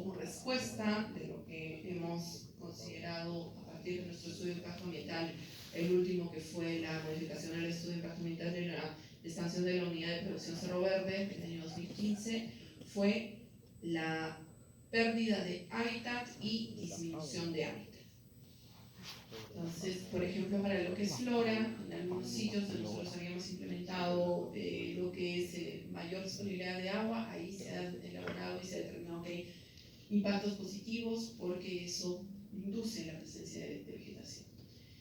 como respuesta de lo que hemos considerado a partir de nuestro estudio de impacto ambiental, el último que fue la modificación al estudio de impacto ambiental de la expansión de la unidad de producción Cerro Verde del año 2015, fue la pérdida de hábitat y disminución de hábitat. Entonces, por ejemplo, para lo que es flora, en algunos sitios donde nosotros habíamos implementado lo que es mayor disponibilidad de agua, ahí se ha elaborado y se ha determinado que hay impactos positivos porque eso induce la presencia de vegetación.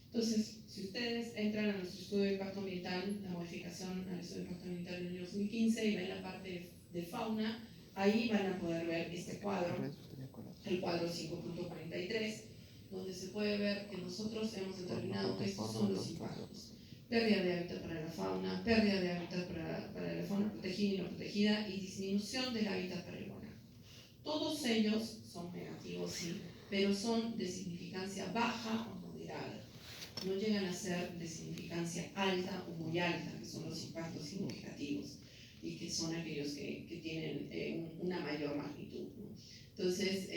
Entonces, si ustedes entran a nuestro estudio de impacto ambiental, la modificación al estudio de impacto ambiental del año 2015 y ven la parte de fauna, ahí van a poder ver este cuadro, el cuadro 5.43, donde se puede ver que nosotros hemos determinado que estos son los impactos. Pérdida de hábitat para la fauna, pérdida de hábitat para la fauna protegida y no protegida y disminución del hábitat para el guanaco. Todos ellos son negativos, sí, pero son de significancia baja o moderada. No llegan a ser de significancia alta o muy alta, que son los impactos significativos y que son aquellos que tienen una mayor magnitud, ¿no? Entonces,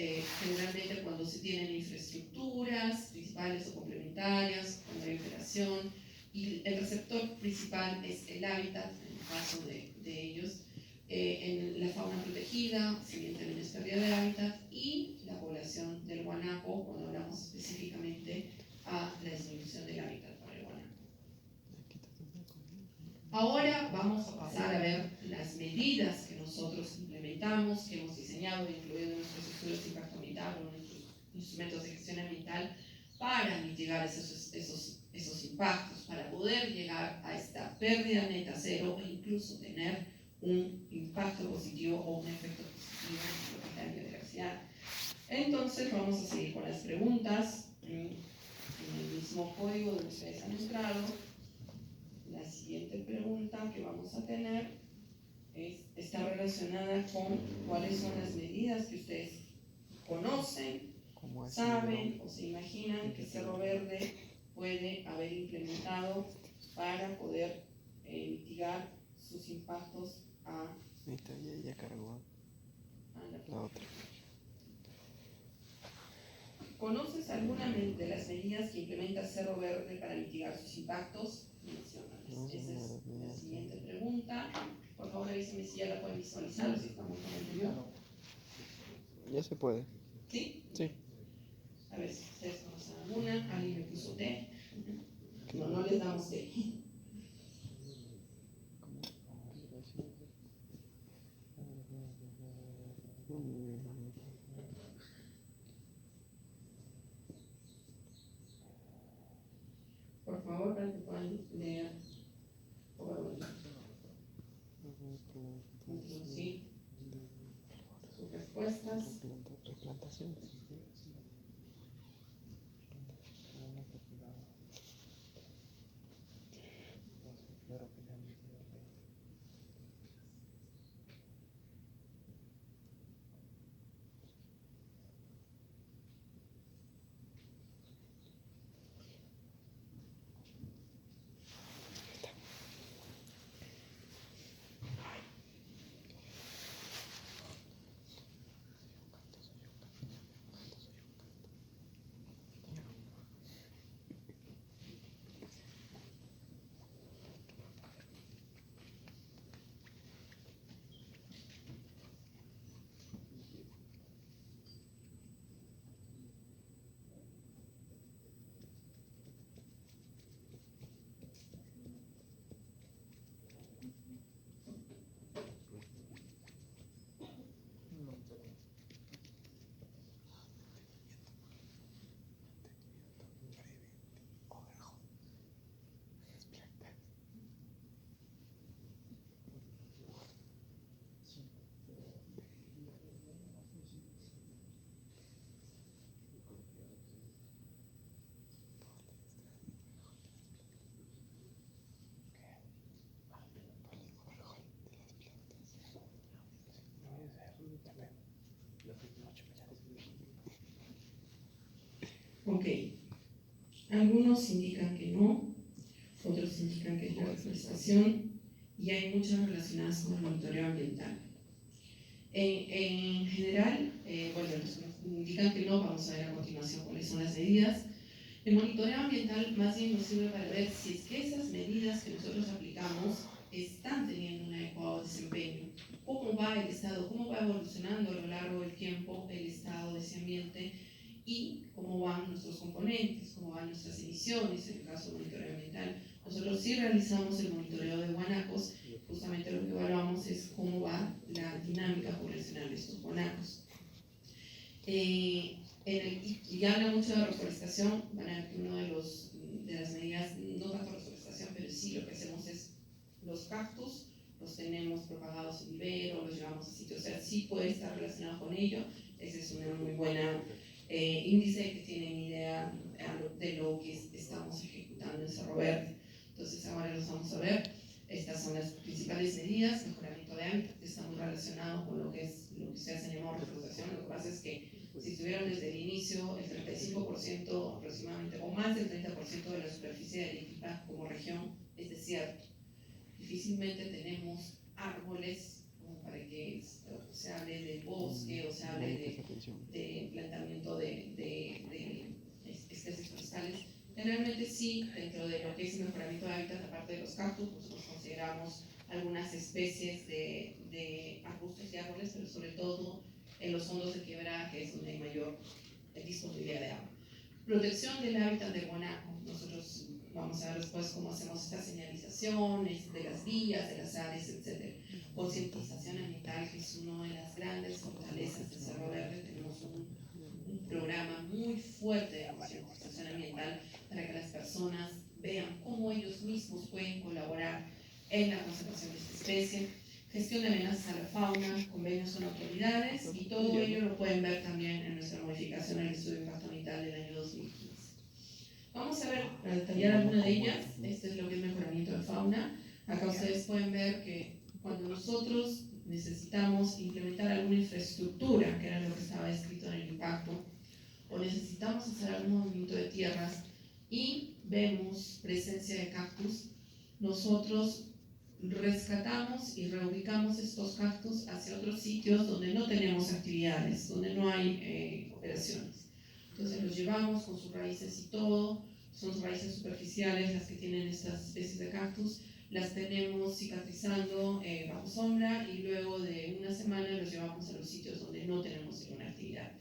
generalmente cuando se tienen infraestructuras principales o complementarias, cuando hay operación, y el receptor principal es el hábitat, en el caso de ellos, en la fauna protegida, si bien también es pérdida de hábitat, y la población del guanaco, cuando hablamos específicamente a la disminución del hábitat para el guanaco. Ahora vamos a pasar a ver las medidas que nosotros implementamos, que hemos diseñado e incluido en nuestros estudios de impacto ambiental o en nuestros instrumentos de gestión ambiental para mitigar esos impactos, para poder llegar a esta pérdida neta cero e incluso tener un impacto positivo o un efecto positivo en lo que es la biodiversidad. Entonces vamos a seguir con las preguntas en el mismo código donde ustedes han entrado. La siguiente pregunta que vamos a tener está relacionada con cuáles son las medidas que ustedes conocen, saben o se imaginan que Cerro Verde puede haber implementado para poder mitigar sus impactos a ya cargó la otra. ¿Conoces alguna de las medidas que implementa Cerro Verde para mitigar sus impactos? Menciónalas. Esa es la siguiente pregunta. Por favor, avísenme si ya la pueden visualizar o si estamos con el video. Ya se puede. ¿Sí? Sí. A ver si ustedes conocen alguna. Alguien me puso té. No les damos té. Por favor, para que puedan leer. Introducir sus respuestas. Replantación. Ok. Algunos indican que no, otros indican que es la deforestación y hay muchas relacionadas con el monitoreo ambiental. En general, bueno, nos indican que no, vamos a ver a continuación cuáles son las medidas. El monitoreo ambiental más bien nos sirve para ver si es que esas medidas que nosotros aplicamos están teniendo un adecuado desempeño. ¿Cómo va el estado? ¿Cómo va evolucionando a lo largo del tiempo el estado de ese ambiente? Y cómo van nuestros componentes, cómo van nuestras emisiones, en el caso del monitoreo ambiental. Nosotros sí realizamos el monitoreo de guanacos, justamente lo que evaluamos es cómo va la dinámica poblacional de estos guanacos. Y habla mucho de reforestación, van a ver que una de las medidas, no tanto reforestación, pero sí lo que hacemos es los cactus, los tenemos propagados en vivero, los llevamos a sitios, o sea, sí puede estar relacionado con ello. Ese es una muy buena índice que tienen idea de lo que estamos ejecutando en Cerro Verde. Entonces ahora los vamos a ver. Estas son las principales medidas. Mejoramiento de hábitat, que está muy relacionado con lo que se hace en reforestación. Lo que pasa es que si estuvieron desde el inicio, el 35% aproximadamente, o más del 30% de la superficie de Arequipa como región es desierto. Difícilmente tenemos árboles como para que se hable de bosque o se hable de plantamiento de especies forestales. Generalmente sí, dentro de lo que es el mejoramiento de hábitat, aparte de los cactus, nosotros consideramos algunas especies de arbustos y árboles, pero sobre todo en los fondos de quebrada, que es donde hay mayor disponibilidad de agua. Protección del hábitat de guanaco. Nosotros vamos a ver después cómo hacemos estas señalizaciones de las vías, de las áreas, etc. Concientización ambiental, que es una de las grandes fortalezas de Cerro Verde. Tenemos un programa muy fuerte de concientización ambiental para que las personas vean cómo ellos mismos pueden colaborar en la conservación de esta especie. Gestión de amenazas a la fauna, convenios con autoridades, y todo ello lo pueden ver también en nuestra modificación al estudio de impacto ambiental del año 2015. Vamos a ver, para detallar alguna de ellas. Este es lo que es mejoramiento de fauna. Acá ustedes pueden ver que cuando nosotros necesitamos implementar alguna infraestructura, que era lo que estaba escrito en el impacto, o necesitamos hacer algún movimiento de tierras y vemos presencia de cactus, nosotros rescatamos y reubicamos estos cactus hacia otros sitios donde no tenemos actividades, donde no hay operaciones. Entonces los llevamos con sus raíces y todo, son raíces superficiales las que tienen estas especies de cactus, las tenemos cicatrizando bajo sombra y luego de una semana los llevamos a los sitios donde no tenemos ninguna actividad.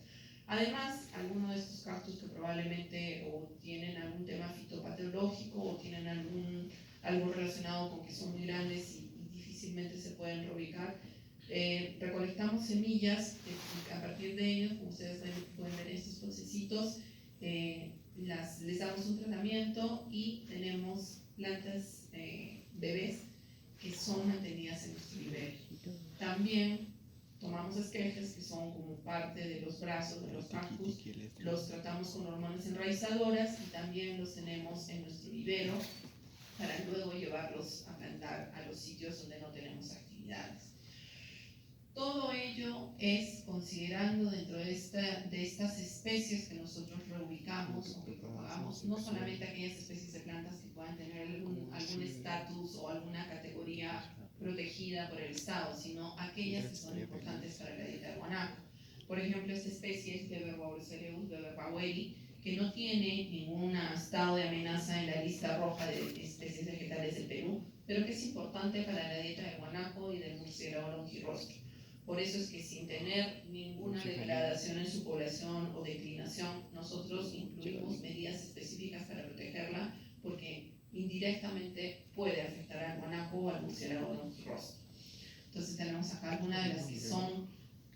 Además, algunos de estos cactus que probablemente o tienen algún tema fitopatológico o tienen algo relacionado con que son muy grandes y difícilmente se pueden reubicar, recolectamos semillas a partir de ellos, como ustedes pueden ver estos procesitos, les damos un tratamiento y tenemos plantas bebés que son mantenidas en nuestro vivero. También tomamos esquejes que son como parte de los brazos de los cactus, los tratamos con hormonas enraizadoras y también los tenemos en nuestro vivero para luego llevarlos a plantar a los sitios donde no tenemos actividades. Todo ello es considerando dentro de estas especies que nosotros reubicamos o que propagamos, no solamente aquellas especies de plantas que puedan tener algún estatus o alguna categoría protegida por el Estado, sino aquellas que son importantes para la dieta del guanaco. Por ejemplo, esta especie es Beberbaucereus beberbaueri, que no tiene ningún estado de amenaza en la lista roja de especies vegetales del Perú, pero que es importante para la dieta del guanaco y del murciélago longirostro. Por eso es que sin tener ninguna degradación en su población o declinación, nosotros incluimos medidas específicas para protegerla, porque indirectamente puede afectar al guanaco o al murciélago longirostro. Entonces tenemos acá algunas de las que son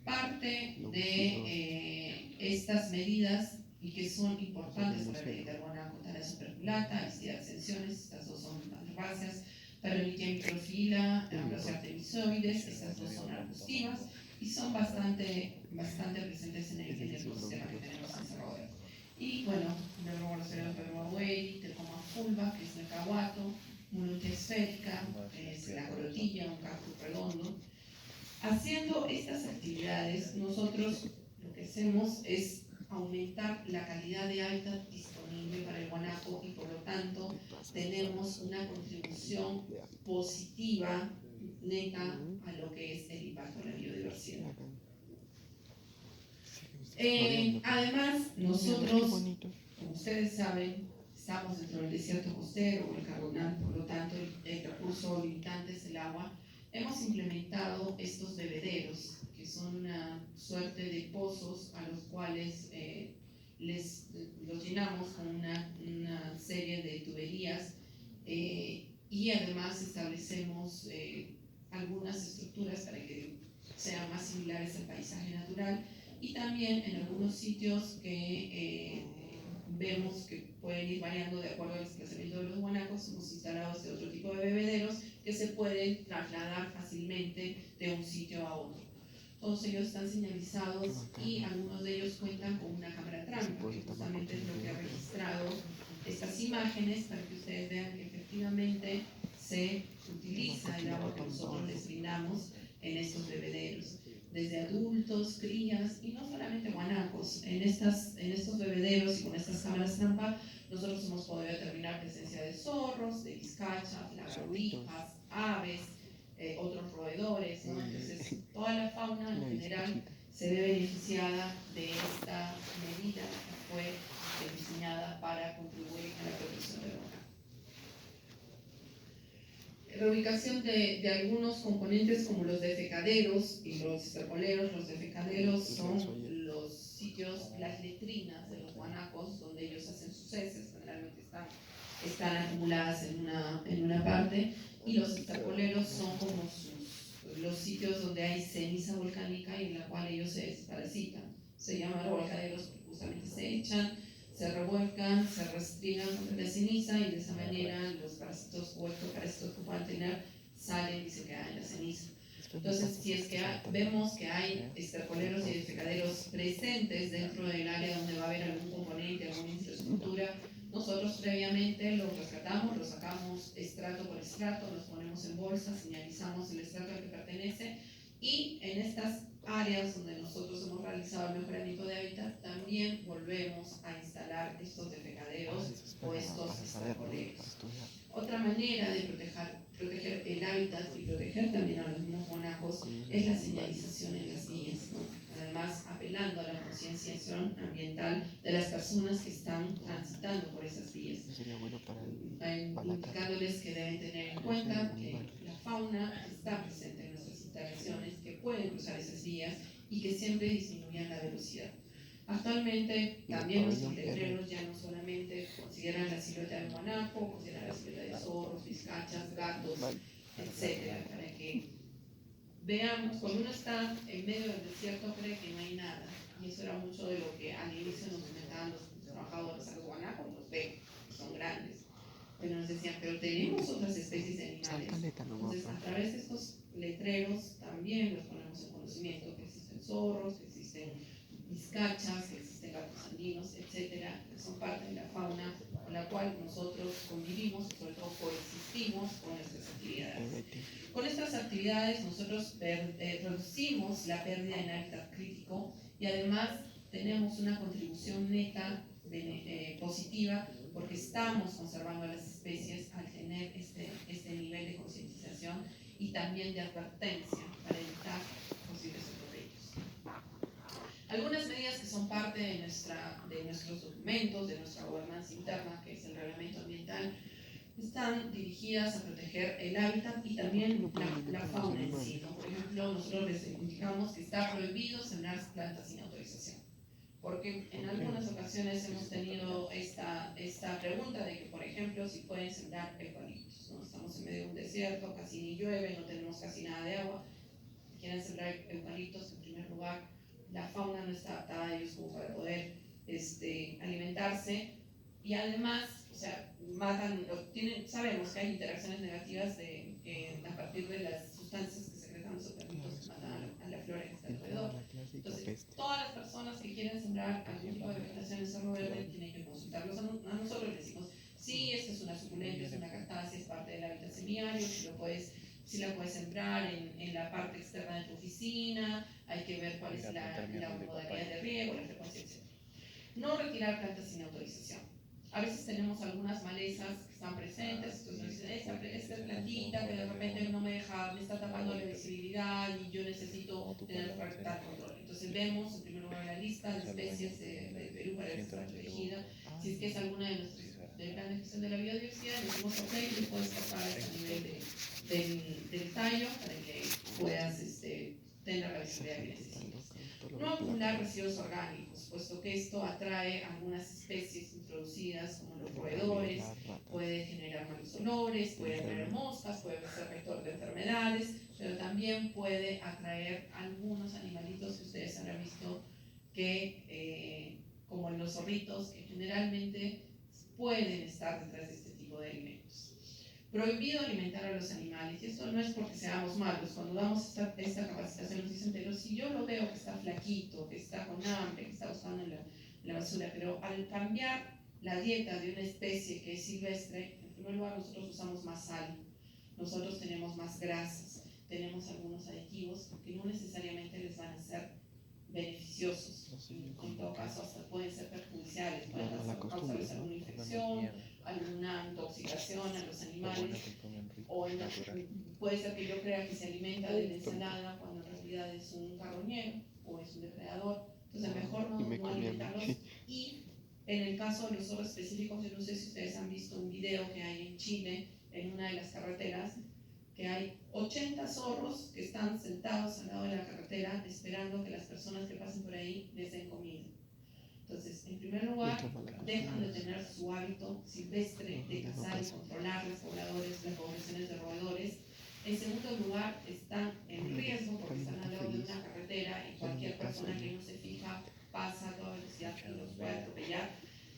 parte de estas medidas y que son importantes para la dieta del guanaco: tala superculata, Aistida ascensiones, estas dos son herbáceas, Paronitia microfila, Ambrosia artemisoides, estas dos son arbustivas y son bastante presentes en el ecosistema que tenemos en Cerro Verde. Y bueno, Beberbaucereus beberbaueri, Tecoma fulva, que es el cahuato, Muluntia esférica, que es la corotilla, un cactus redondo. Haciendo estas actividades, nosotros lo que hacemos es aumentar la calidad de hábitat disponible para el guanaco y por lo tanto tenemos una contribución positiva neta a lo que es el impacto en la biodiversidad. Además, nosotros, como ustedes saben, estamos dentro del desierto costero o el carbonal, por lo tanto el recurso limitante es el agua. Hemos implementado estos bebederos, que son una suerte de pozos a los cuales los llenamos con una serie de tuberías y además establecemos algunas estructuras para que sean más similares al paisaje natural, y también en algunos sitios que vemos que pueden ir variando de acuerdo al desplazamiento de los guanacos, hemos instalado este otro tipo de bebederos que se pueden trasladar fácilmente de un sitio a otro. Todos ellos están señalizados y algunos de ellos cuentan con una cámara trampa, que justamente es lo que ha registrado estas imágenes para que ustedes vean que efectivamente se utiliza el agua que nosotros les brindamos en estos bebederos. Desde adultos, crías y no solamente guanacos. En estos bebederos y con estas cámaras trampa, nosotros hemos podido determinar presencia de zorros, de vizcachas, lagartijas, aves, otros roedores, ¿no? Entonces, toda la fauna en general se ve beneficiada de esta medida que fue diseñada para contribuir a la protección del hogar. Reubicación de algunos componentes como los defecaderos y los estercoleros. Los defecaderos son los sitios, las letrinas de los guanacos donde ellos hacen sus heces, generalmente están acumuladas en una parte, y los estercoleros son como los sitios donde hay ceniza volcánica y en la cual ellos se desparasitan. Se llaman revolcaderos porque justamente se echan, se revuelcan, se restringan contra la ceniza y de esa manera los parásitos o ectoparásitos que puedan tener salen y se quedan en la ceniza. Entonces, si es que vemos que hay estercoleros y defecaderos presentes dentro del área donde va a haber algún componente, alguna infraestructura, nosotros previamente los rescatamos, los sacamos estrato por estrato, los ponemos en bolsa, señalizamos el estrato al que pertenece, y en estas áreas donde nosotros hemos realizado el mejoramiento de hábitat, también volvemos a instalar estos defecaderos o estos estercoleros. Otra manera de proteger el hábitat y proteger también a los mismos guanacos es la señalización en las vías, ¿no? Además, apelando a la concienciación ambiental de las personas que están transitando por esas vías, indicándoles que deben tener en cuenta que la fauna está presente en nuestras instalaciones, que pueden cruzar esas vías y que siempre disminuyan la velocidad. Actualmente también nuestros letreros ya no solamente consideran la silueta del guanaco, consideran la silueta de zorros, vizcachas, gatos, etcétera, para que veamos, cuando uno está en medio del desierto cree que no hay nada, y eso era mucho de lo que al inicio nos comentaban los trabajadores. A los guanacos los ven, son grandes, pero nos decían, pero tenemos otras especies de animales. Entonces, a través de estos letreros también los ponemos en conocimiento que existen zorros, que existen vizcachas, que existen gatos andinos, etcétera, que son parte de la fauna con la cual nosotros convivimos y sobre todo coexistimos con nuestras actividades. Con estas actividades nosotros reducimos la pérdida en hábitat crítico y además tenemos una contribución neta positiva porque estamos conservando las especies al tener este nivel de concientización y también de advertencia para evitar posibles atropellos. Algunas medidas que son parte de nuestros documentos, de nuestra gobernanza interna, que es el reglamento ambiental, están dirigidas a proteger el hábitat y también la fauna en sí, ¿no? Por ejemplo, nosotros les indicamos que está prohibido sembrar plantas sin autorización, porque en algunas ocasiones hemos tenido esta pregunta de que, por ejemplo, si pueden sembrar eucaliptos, ¿no? Estamos en medio de un desierto, casi ni llueve, no tenemos casi nada de agua, quieren sembrar eucaliptos. En primer lugar, la fauna no está adaptada a ellos como para poder alimentarse, y además, o sea, sabemos que hay interacciones negativas a partir de las sustancias que secretan los eucaliptos que matan a la flora que está alrededor. Entonces, todas las personas que quieren sembrar algún tipo de vegetación en Cerro Verde tienen que consultarlos a nosotros. Les decimos, sí, esta es una suculenta, es una cactácea, es parte del hábitat semiárido, si la puedes sembrar en la parte externa de tu oficina, hay que ver cuál es la modalidad de riego, la frecuencia, etc. No retirar plantas sin autorización. A veces tenemos algunas malezas que están presentes, entonces nos dicen, esta plantita que de repente no me deja, me está tapando la visibilidad y yo necesito tener tal control. Entonces vemos en primer lugar la lista de especies del Perú para estar protegida. Si es que es alguna de nuestras del plan de gestión de la biodiversidad, decimos ok, le puedes pasar a este nivel del tallo para que puedas tener la visibilidad que necesitas. No acumular residuos orgánicos, puesto que esto atrae algunas especies introducidas como los roedores, puede generar malos olores, puede atraer moscas, puede ser vector de enfermedades, pero también puede atraer algunos animalitos que ustedes habrán visto que, como los zorritos, que generalmente pueden estar detrás de este tipo de alimentos. Prohibido alimentar a los animales, y esto no es porque seamos malos. Cuando damos esta capacitación nos dicen, pero si yo lo veo que está flaquito, que está con hambre, que está buscando en la basura, pero al cambiar la dieta de una especie que es silvestre, en primer lugar nosotros usamos más sal, nosotros tenemos más grasas, tenemos algunos aditivos que no necesariamente les van a ser beneficiosos, en todo caso hasta pueden ser perjudiciales, pueden causarles alguna infección, alguna intoxicación a los animales, o puede ser que yo crea que se alimenta de la ensalada cuando en realidad es un carroñero o es un depredador, entonces mejor no alimentarlos. Y en el caso de los zorros específicos, yo no sé si ustedes han visto un video que hay en Chile, en una de las carreteras, que hay 80 zorros que están sentados al lado de la carretera esperando que las personas que pasen por ahí les den comida. Entonces, en primer lugar, dejan de tener su hábito silvestre de cazar y controlar las poblaciones de roedores. En segundo lugar, están en riesgo porque están al lado de una carretera y cualquier persona que no se fija pasa a toda velocidad y los puede atropellar.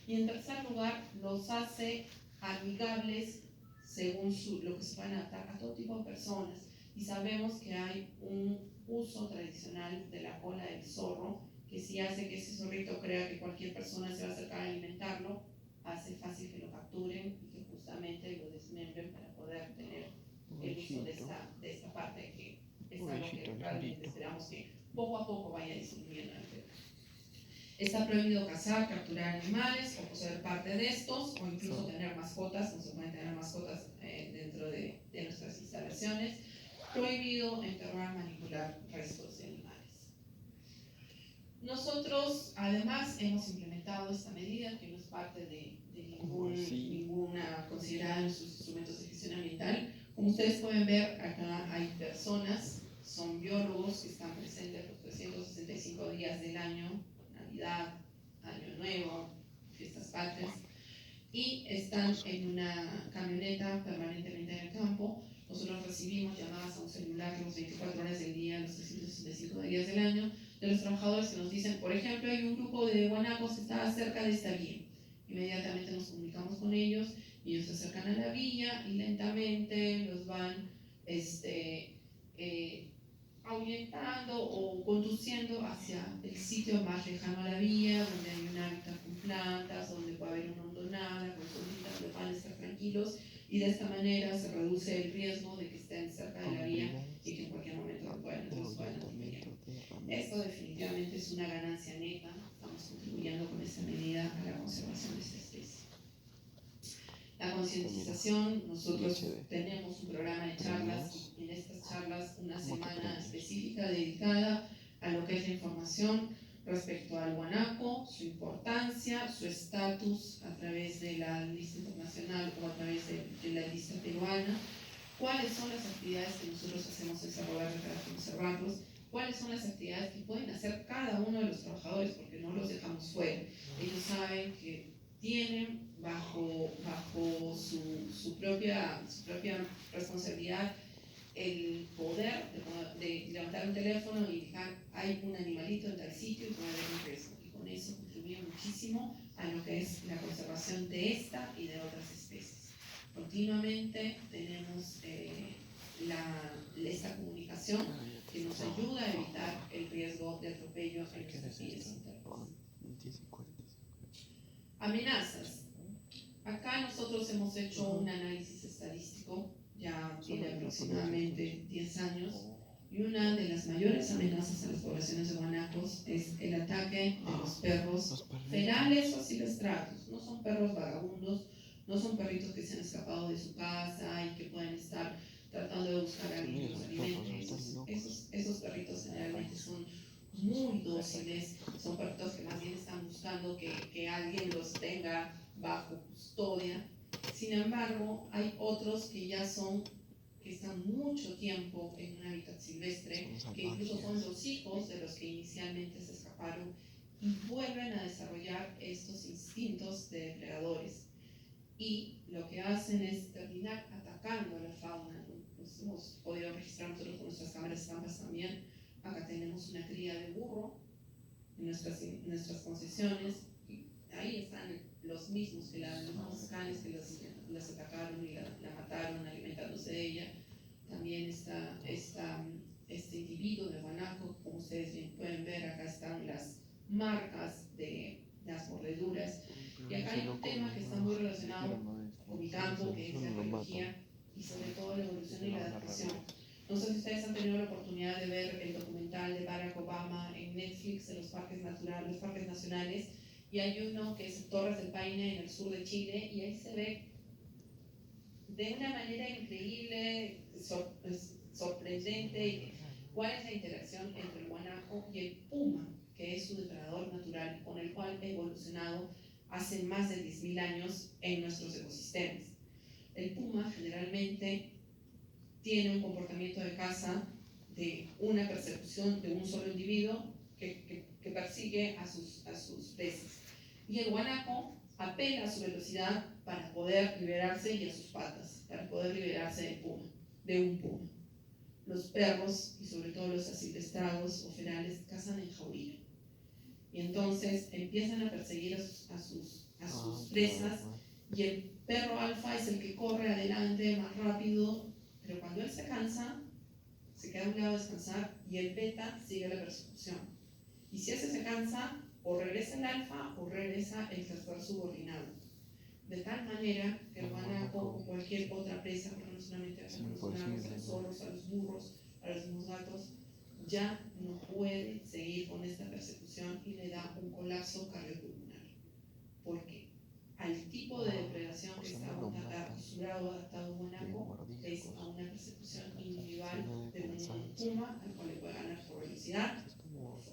Y en tercer lugar, los hace amigables según lo que se pueden adaptar a todo tipo de personas. Y sabemos que hay un uso tradicional de la cola del zorro que si hace que ese zorrito crea que cualquier persona se va a acercar a alimentarlo, hace fácil que lo capturen y que justamente lo desmembren para poder tener el uso de esta parte que es algo que realmente esperamos que poco a poco vaya disminuyendo en el Perú. Está prohibido cazar, capturar animales o poseer parte de estos, o incluso tener mascotas, no se pueden tener mascotas dentro de nuestras instalaciones. Prohibido enterrar, manipular restos de animales. Nosotros además hemos implementado esta medida que no es parte de ninguna considerada en sus instrumentos de gestión ambiental. Como ustedes pueden ver, acá hay personas, son biólogos que están presentes los 365 días del año, Navidad, Año Nuevo, Fiestas Patrias, y están en una camioneta permanentemente en el campo. Nosotros recibimos llamadas a un celular las 24 horas del día, los 365 días del año, de los trabajadores que nos dicen, por ejemplo, hay un grupo de guanacos que está cerca de esta vía. Inmediatamente nos comunicamos con ellos, y ellos se acercan a la vía y lentamente los van ahuyentando o conduciendo hacia el sitio más lejano a la vía, donde hay un hábitat con plantas, donde puede haber una hondonada, con solitas, donde van a estar tranquilos, y de esta manera se reduce el riesgo de que estén cerca de la vía y que en cualquier momento nos puedan atropellar. Esto definitivamente es una ganancia neta, estamos contribuyendo con esta medida a la conservación de esta especie. La concientización, nosotros tenemos un programa de charlas, y en estas charlas una semana específica dedicada a lo que es la información respecto al guanaco, su importancia, su estatus a través de la lista internacional o a través de la lista peruana, cuáles son las actividades que nosotros hacemos en Cerro Verde para conservarlos, cuáles son las actividades que pueden hacer cada uno de los trabajadores, porque no los dejamos fuera. Ellos saben que tienen bajo su propia responsabilidad el poder de levantar un teléfono y indicar hay un animalito en tal sitio y puede haber un riesgo. Y con eso contribuye muchísimo a lo que es la conservación de esta y de otras especies. Continuamente tenemos esta comunicación que nos ayuda a evitar el riesgo de atropello en nuestras vías internas. Amenazas. Acá nosotros hemos hecho un análisis estadístico, ya tiene aproximadamente 10 años, Y una de las mayores amenazas a las poblaciones de guanacos es el ataque de los perros ferales o silvestrados. No son perros vagabundos, no son perritos que se han escapado de su casa y que pueden estar tratando de buscar a alguien que los alimente. Esos perritos generalmente son muy dóciles, son perritos que más bien están buscando que alguien los tenga bajo custodia. Sin embargo, hay otros que están mucho tiempo en un hábitat silvestre, que incluso son los hijos de los que inicialmente se escaparon y vuelven a desarrollar estos instintos de depredadores. Y lo que hacen es terminar atacando a la fauna. Pues hemos podido registrar nosotros con nuestras cámaras estampas también. Acá tenemos una cría de burro en nuestras concesiones. Y ahí están los mismos canes que las atacaron y la mataron alimentándose de ella. También está este individuo de guanaco, como ustedes bien pueden ver, acá están las marcas de las mordeduras. Y acá hay un tema que está muy relacionado con mi campo, que es la ecología y sobre todo la evolución y la adaptación. No sé si ustedes han tenido la oportunidad de ver el documental de Barack Obama en Netflix de los parques nacionales, y hay uno que es Torres del Paine en el sur de Chile, y ahí se ve de una manera increíble, sorprendente, cuál es la interacción entre el guanaco y el puma, que es su depredador natural con el cual ha evolucionado hace más de 10.000 años en nuestros ecosistemas. El puma generalmente tiene un comportamiento de caza de una persecución de un solo individuo que persigue a sus presas. Y el guanaco apela a su velocidad para poder liberarse y a sus patas, para poder liberarse de un puma. Los perros, y sobre todo los asilvestrados o ferales, cazan en jauría. Y entonces empiezan a perseguir a sus presas, y el perro alfa es el que corre adelante más rápido, pero cuando él se cansa, se queda a un lado a descansar y el beta sigue la persecución. Y si ese se cansa, o regresa el alfa o regresa el tercer subordinado. De tal manera que el guanaco o cualquier otra presa, porque no solamente a los zorros, a los burros, a los mismos gatos, ya no puede seguir con esta persecución y le da un colapso cardiopulmonar. Porque al tipo de depredación que está acostumbrado o adaptado guanaco es a una persecución individual de un puma al cual le puede ganar por velocidad o por fuerza.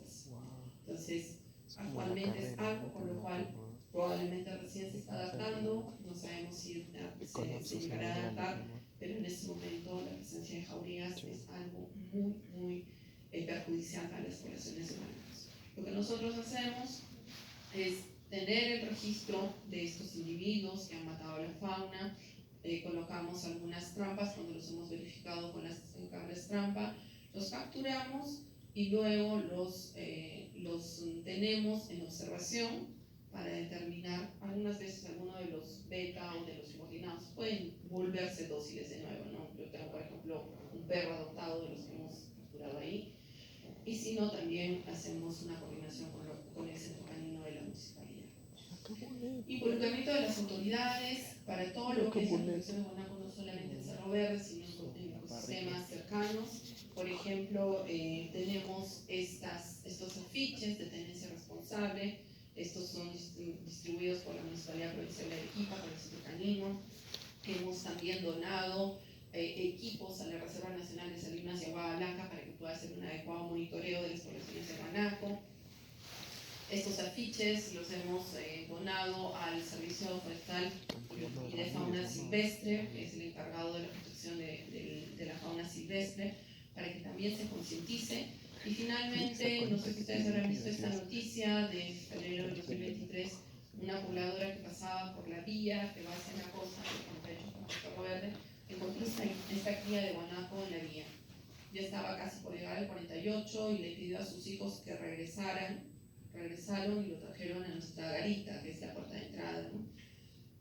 Entonces, actualmente es algo con lo cual probablemente recién se está adaptando, no sabemos si se llegará a adaptar, pero en este momento la presencia de jaurías es algo muy perjudicial a las poblaciones humanas. Lo que nosotros hacemos es tener el registro de estos individuos que han matado a la fauna, colocamos algunas trampas cuando los hemos verificado con las cámaras trampa, los capturamos y luego los tenemos en observación para determinar, algunas veces alguno de los beta o de los subordinados pueden volverse dóciles de nuevo, ¿no? Yo tengo, por ejemplo, un perro adoptado de los que hemos capturado ahí, y si no, también hacemos una coordinación con el centro canino de la municipalidad. Involucramiento de las autoridades para todo lo que es la protección de guanaco, no solamente en Cerro Verde, sino en ecosistemas cercanos. Por ejemplo, tenemos estos afiches de tenencia responsable. Estos son distribuidos por la Municipalidad Provincial de Arequipa, por el centro canino. Hemos también donado equipos a la Reserva Nacional de Salinas y Agua Blanca para que pueda hacer un adecuado monitoreo de las poblaciones de guanaco. Estos afiches los hemos donado al Servicio Forestal y de Fauna Silvestre, que es el encargado de la protección de la fauna silvestre, para que también se concientice. Y finalmente, no sé si ustedes habrán visto esta noticia de febrero del 2023, una pobladora que pasaba por la vía que va hacia la costa, con Cerro Verde, encontró esta cría de guanaco en la vía. Ya estaba casi por llegar al 48 y le pidió a sus hijos que regresaron y lo trajeron a nuestra garita, que es la puerta de entrada, ¿no?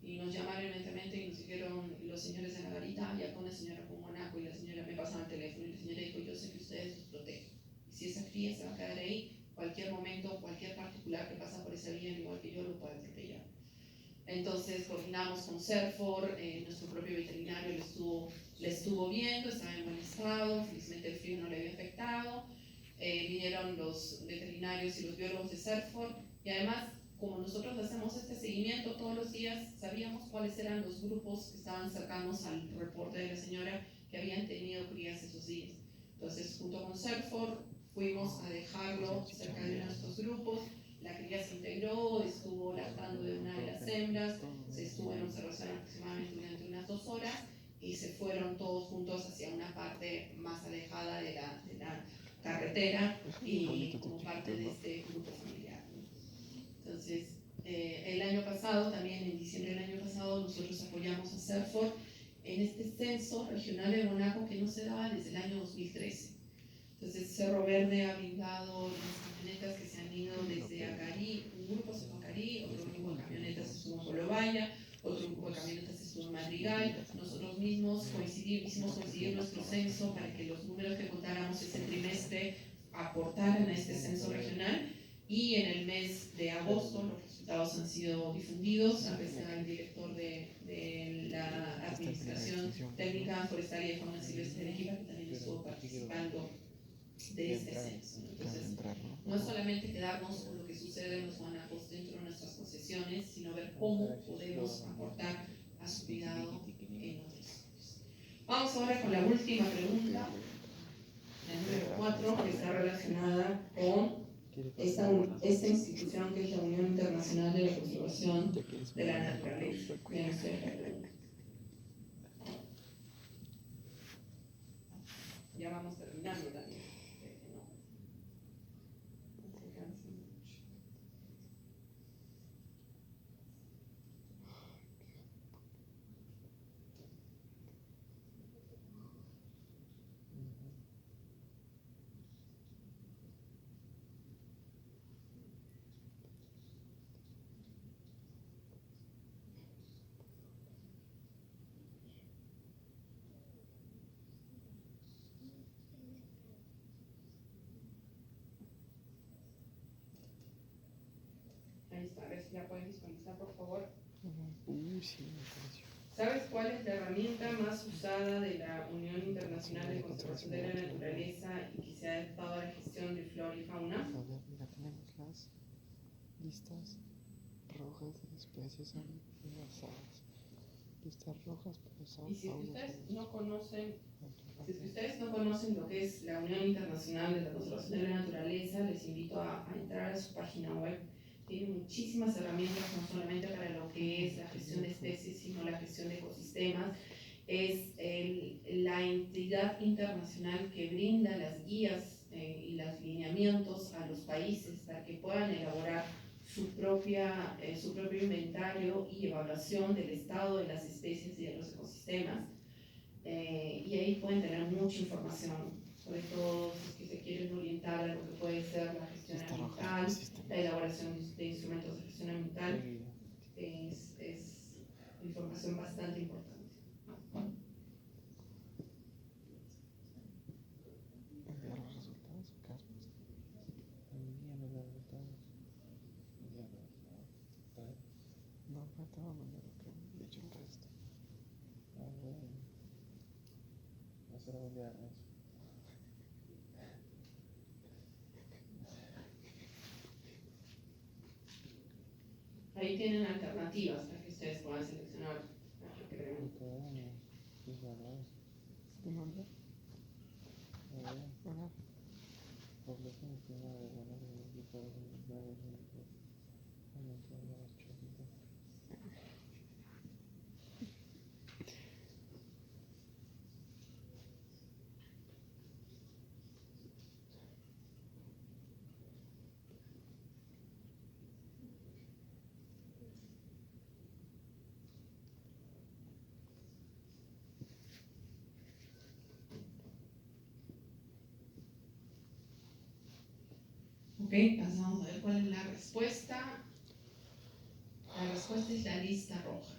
Y nos llamaron inmediatamente y nos dijeron los señores de la garita, ya con la señora con guanaco, y la señora me pasaba el teléfono y la señora dijo, yo sé que ustedes los protegen. Y si esa cría se va a quedar ahí, cualquier momento, cualquier particular que pasa por esa vía, igual que yo, lo puede atropellar. Entonces coordinamos con CERFOR, nuestro propio veterinario le estuvo viendo, estaba en buen estado, felizmente el frío no le había afectado. Vinieron los veterinarios y los biólogos de CERFOR y además, como nosotros hacemos este seguimiento todos los días, sabíamos cuáles eran los grupos que estaban cercanos al reporte de la señora que habían tenido crías esos días. Entonces, junto con CERFOR, fuimos a dejarlo cerca de nuestros grupos. La cría se integró, estuvo lactando de una de las hembras, se estuvo en observación aproximadamente durante unas 2 horas y se fueron todos juntos hacia una parte más alejada de la carretera y como parte de este grupo familiar. Entonces, el año pasado, también en diciembre del año pasado, nosotros apoyamos a CERFOR en este censo regional de Monaco que no se daba desde el año 2013. Entonces, Cerro Verde ha brindado las camionetas que se han ido desde Acarí, un grupo se fue a Acarí, otro grupo de camionetas estuvo en Polobaya, otro grupo de camionetas estuvo en Madrigal. Nosotros mismos hicimos coincidir nuestro censo para que los números que contáramos ese trimestre aportaran a este censo regional. Y en el mes de agosto los resultados han sido difundidos. Está el director de la Administración Técnica Forestal y de Fauna Silvestre de Arequipa, que también estuvo participando de este censo. Entonces, no es solamente quedarnos con lo que sucede en los guanacos dentro de nuestras posesiones, sino ver cómo podemos aportar a su cuidado en otros sitios. Vamos ahora con la última pregunta, la número 4, que está relacionada con esta institución que es la Unión Internacional de la Conservación de la Naturaleza. Bien, ya vamos terminando también. Ahí está, a ver si ya pueden visualizar, por favor. Sí, me pareció. ¿Sabes cuál es la herramienta más usada de la Unión Internacional de Conservación de la Naturaleza y que se ha adaptado a la gestión de flora y fauna? A ver, mira, tenemos las listas rojas de especies amenazadas. Listas rojas, pero son Y si fauna ustedes no conocen, salvaje. lo que es la Unión Internacional de la Conservación de la Naturaleza, les invito a entrar a su página web. Tiene muchísimas herramientas, no solamente para lo que es la gestión de especies, sino la gestión de ecosistemas. Es la entidad internacional que brinda las guías y los lineamientos a los países para que puedan elaborar su propio inventario y evaluación del estado de las especies y de los ecosistemas. Y ahí pueden tener mucha información, sobre todo si es que se quieren orientar a lo que puede ser la gestión ambiental, la elaboración de instrumentos de gestión ambiental. Es información bastante importante. Enviar los resultados, Caspas. Envíame los resultados. No, te voy a mandar lo que me he dicho el resto. No se lo voy a enviar eso. Ahí tienen alternativas para que ustedes puedan seleccionar lo que creen. ¿Te manda? Hola. Población estimada de buenas de equipo de unidades de las cholitas. Ok, pasamos a ver cuál es la respuesta. La respuesta es la lista roja.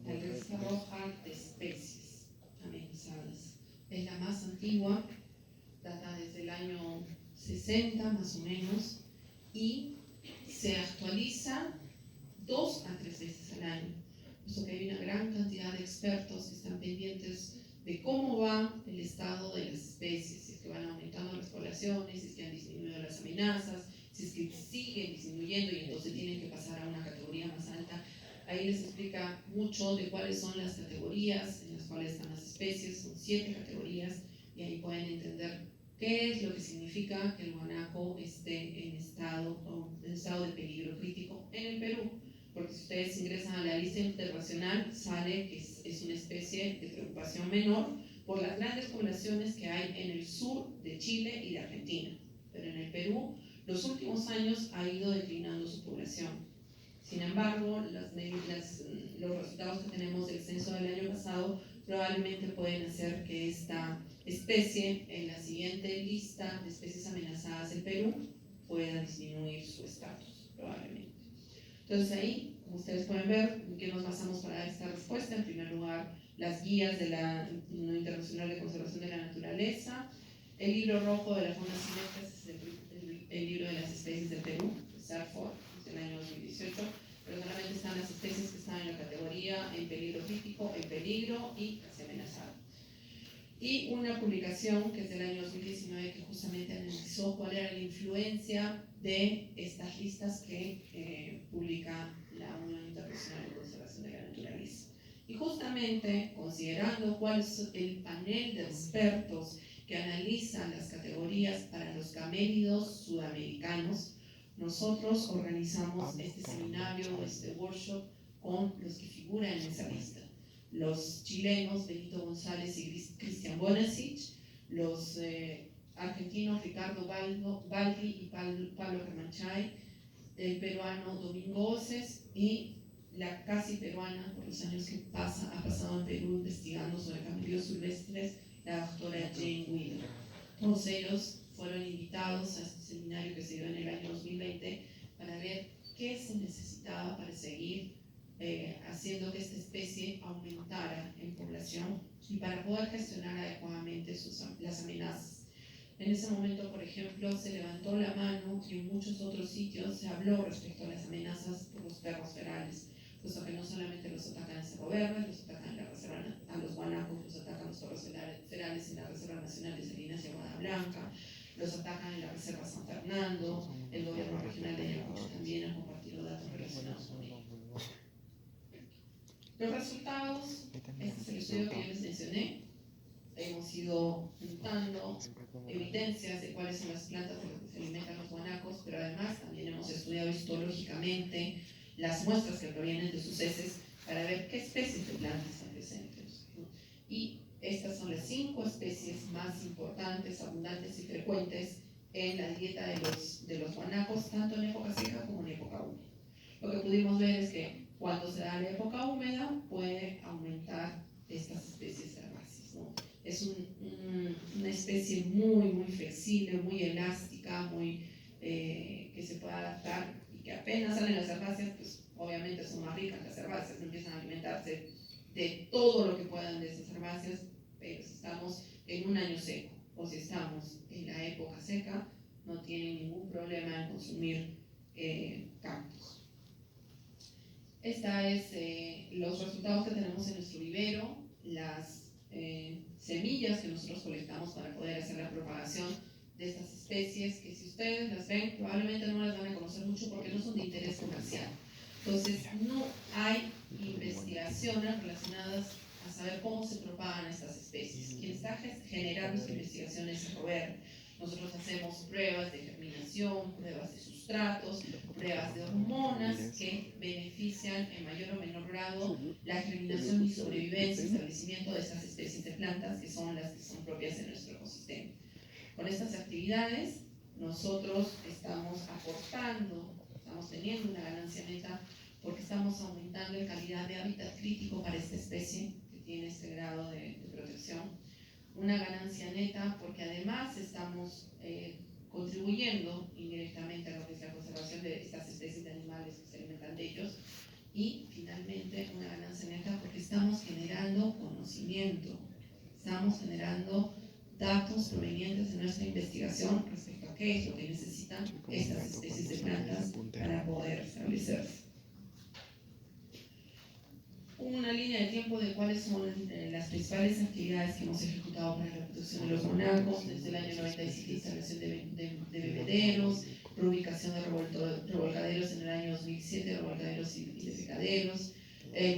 La lista roja de especies amenazadas. Es la más antigua, data desde el año 60 más o menos, y se actualiza 2 a 3 veces al año, puesto que hay una gran cantidad de expertos que están pendientes de cómo va el estado de las especies, si es que van aumentando las poblaciones, si es que han disminuido las amenazas, si es que siguen disminuyendo y entonces tienen que pasar a una categoría más alta. Ahí les explica mucho de cuáles son las categorías en las cuales están las especies, son 7 categorías, y ahí pueden entender qué es lo que significa que el guanaco esté en estado de peligro crítico en el Perú. Porque si ustedes ingresan a la lista internacional, sale que es una especie de preocupación menor por las grandes poblaciones que hay en el sur de Chile y de Argentina. Pero en el Perú, los últimos años ha ido declinando su población. Sin embargo, los resultados que tenemos del censo del año pasado probablemente pueden hacer que esta especie en la siguiente lista de especies amenazadas del Perú pueda disminuir su estatus, probablemente. Entonces ahí, como ustedes pueden ver, ¿en qué nos basamos para dar esta respuesta? En primer lugar, las guías de la Unión Internacional de Conservación de la Naturaleza, el libro rojo de la fauna silvestre, es el libro de las especies del Perú, SARFOR, del año 2018, pero solamente están las especies que están en la categoría en peligro crítico, en peligro y casi amenazado. Y una publicación que es del año 2019 que justamente analizó cuál era la influencia de estas listas que publica la Unión Internacional de Conservación de la Naturaleza. Y justamente considerando cuál es el panel de expertos que analizan las categorías para los camélidos sudamericanos, nosotros organizamos este seminario, este workshop con los que figuran en esa lista. Los chilenos Benito González y Cristian Bonasich, los argentinos Ricardo Baldi y Pablo Carmanchay, el peruano Domingo Oces y la casi peruana, por los años que ha pasado en Perú investigando sobre camellos silvestres, la doctora Jane Wheeler. Todos ellos fueron invitados a este seminario que se dio en el año 2020 para ver qué se necesitaba para seguir haciendo que esta especie aumentara en población y para poder gestionar adecuadamente las amenazas. En ese momento, por ejemplo, se levantó la mano y en muchos otros sitios se habló respecto a las amenazas por los perros ferales, puesto que no solamente los atacan en Cerro Verde, los atacan en la reserva, a los guanacos, los atacan los perros ferales en la Reserva Nacional de Salinas y Aguada Blanca, los atacan en la Reserva San Fernando, el gobierno regional de Ayacucho también ha compartido datos relacionados con ello. Los resultados, este es el estudio que yo les mencioné. Hemos ido juntando evidencias de cuáles son las plantas de las que se alimentan los guanacos, pero además también hemos estudiado histológicamente las muestras que provienen de sus heces para ver qué especies de plantas están presentes. Y estas son las 5 especies más importantes, abundantes y frecuentes en la dieta de los guanacos, tanto en época seca como en época húmeda. Lo que pudimos ver es que cuando se da la época húmeda puede aumentar estas especies herbáceas, ¿no? Es una especie muy flexible, muy elástica, que se puede adaptar y que apenas salen las herbáceas, pues obviamente son más ricas las herbáceas, empiezan a alimentarse de todo lo que puedan de esas herbáceas, pero si estamos en un año seco o si estamos en la época seca, no tienen ningún problema en consumir cactus. Esta es los resultados que tenemos en nuestro vivero, las semillas que nosotros colectamos para poder hacer la propagación de estas especies, que si ustedes las ven probablemente no las van a conocer mucho porque no son de interés comercial. Entonces no hay investigaciones relacionadas a saber cómo se propagan estas especies. Quien está generando esta investigación es Robert. Nosotros hacemos pruebas de germinación, pruebas de sustratos, pruebas de hormonas que benefician en mayor o menor grado la germinación y sobrevivencia y establecimiento de estas especies de plantas que son las que son propias de nuestro ecosistema. Con estas actividades nosotros estamos aportando, estamos teniendo una ganancia neta porque estamos aumentando la calidad de hábitat crítico para esta especie que tiene este grado de protección. Una ganancia neta porque además estamos contribuyendo indirectamente a lo que es la conservación de estas especies de animales que se alimentan de ellos, y finalmente una ganancia neta porque estamos generando conocimiento, estamos generando datos provenientes de nuestra investigación respecto a qué es lo que necesitan estas especies de plantas para poder establecerse. una línea de tiempo de cuáles son las principales actividades que hemos ejecutado para la protección de los guanacos. Desde el año 97, instalación de bebederos, reubicación de revolcaderos en el año 2007, revolcaderos y defecaderos,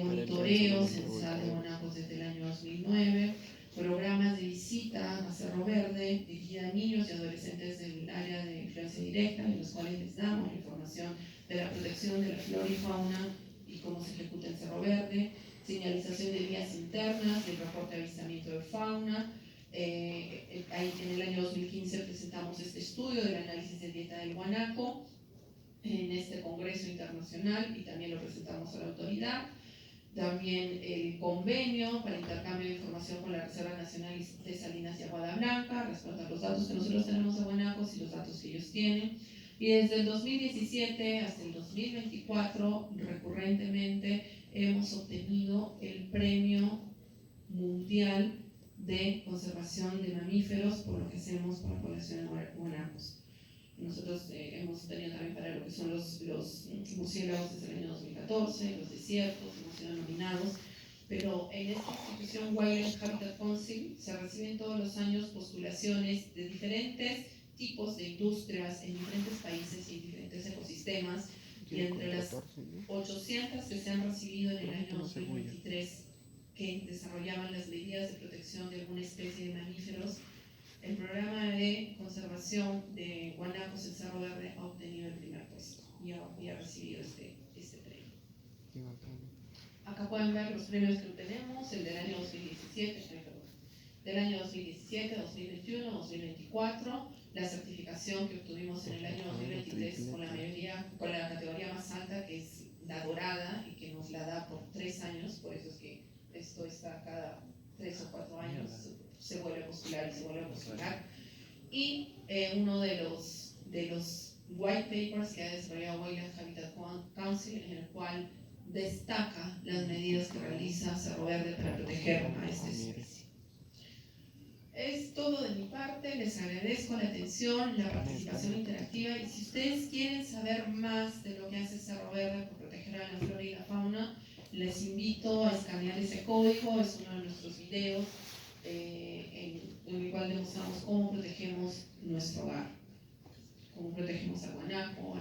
monitoreo censal de guanacos desde el año 2009, programas de visita a Cerro Verde, dirigida a niños y adolescentes del área de influencia directa, en los cuales les damos la información de la protección de la flora y fauna y cómo se ejecuta en Cerro Verde, señalización de vías internas, el reporte de avistamiento de fauna. En el año 2015 presentamos este estudio del análisis de dieta del guanaco en este congreso internacional y también lo presentamos a la autoridad. También el convenio para intercambio de información con la Reserva Nacional de Salinas y Aguada Blanca, respecto a los datos que nosotros tenemos de guanacos y los datos que ellos tienen. Y desde el 2017 hasta el 2024, recurrentemente hemos obtenido el Premio Mundial de Conservación de Mamíferos por lo que hacemos por la población de guanacos. Nosotros hemos tenido también para lo que son los murciélagos desde el año 2014, los desiertos, hemos sido nominados, pero en esta institución Wildlife Habitat Council se reciben todos los años postulaciones de diferentes tipos de industrias en diferentes países y en diferentes ecosistemas, y entre las 800 que se han recibido en el año 2023 que desarrollaban las medidas de protección de alguna especie de mamíferos, el programa de conservación de guanacos en Cerro Verde ha obtenido el primer puesto y ha recibido este premio. Acá pueden ver los premios que obtenemos, el del año 2017, del año 2017, 2021, 2024, la certificación que obtuvimos en el año 2023 con la categoría más alta, que es la dorada, y que nos la da por 3 años, por eso es que esto está cada 3 o 4 años, se vuelve a postular y se vuelve a postular. Y uno de los white papers que ha desarrollado Wildlife Habitat Council, en el cual destaca las medidas que realiza Cerro Verde para proteger a esta especie. Es todo de mi parte, les agradezco la atención, la participación interactiva, y si ustedes quieren saber más de lo que hace Cerro Verde por proteger a la flora y la fauna, les invito a escanear ese código, es uno de nuestros videos en el cual demostramos cómo protegemos nuestro hogar, cómo protegemos a guanaco,